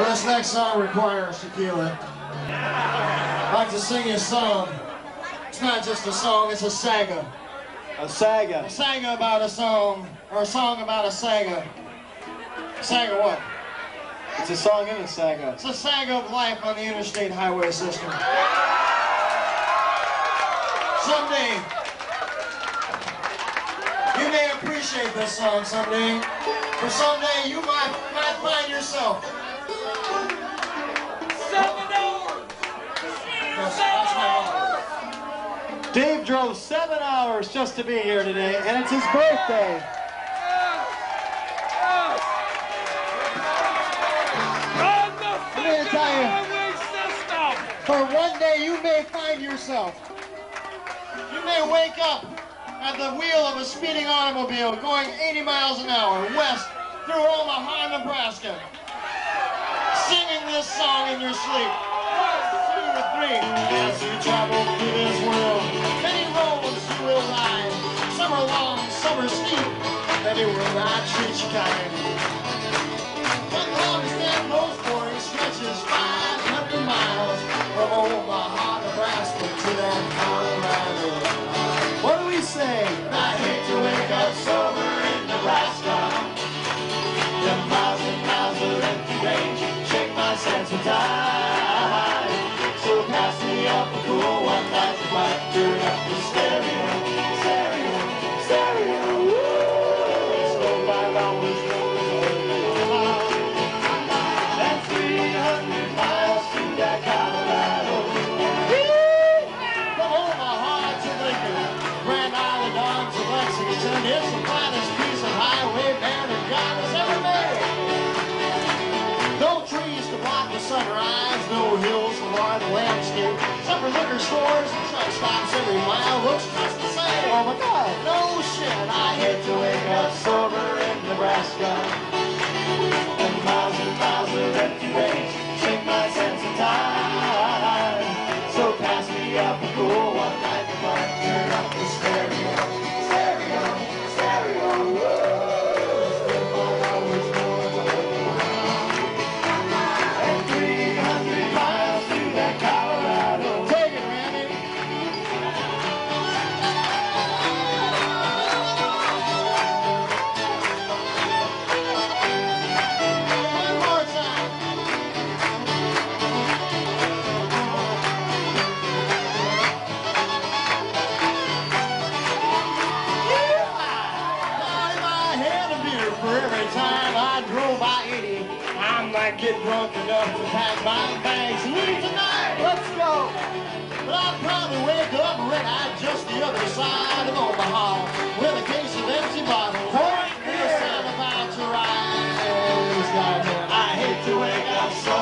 Well, this next song requires tequila. I'd like to sing you a song. It's not just a song, it's a saga. A saga. A saga about a song, or a song about a saga. Saga what? It's a song in a saga. It's a saga of life on the interstate highway system. Someday, you may appreciate this song someday, or someday you might find yourself. 7 hours! That's my motto. Dave drove 7 hours just to be here today, and it's his birthday. Run the gonna tell you. highway system! For one day you may find yourself. You may wake up at the wheel of a speeding automobile going 80 miles an hour west through Omaha, Nebraska, singing this song in your sleep. 1, 2, or 3. As you travel through this world, many roads you will ride. Some are long, some are steep. Many will not treat you kind. But the longest and most boring stretches 500 miles from Omaha, Nebraska to that Colorado. What do we say? I hate to wake up sober in Nebraska. The miles and miles of empty range shake my sense of time. So pass me up a cool one night to might turn up the stereo, stereo, stereo. So 5 hours and 300 miles to that Colorado. From Omaha to Lincoln, Grand Island on to Lexington, it's the finest piece of highway man that God has ever made. No trees to block the sunrise, no hills to mar the landscape. Separate liquor stores and truck stops every mile looks just the same. Oh my God. No shit, I hate to wake up sober in Nebraska. And miles of empty range shake my sense of time. So pass me up a cool one night to turn up the stereo, stereo, stereo. And 300 miles to that Colorado. Take it, Randy. One more time. For every time I drove by 80, I might get drunk enough to pack my bags and leave tonight. Let's go. But I'll probably wake up red-eyed just the other side of Omaha with a case of empty bottles. Point this out about your eyes. I hate to wake up so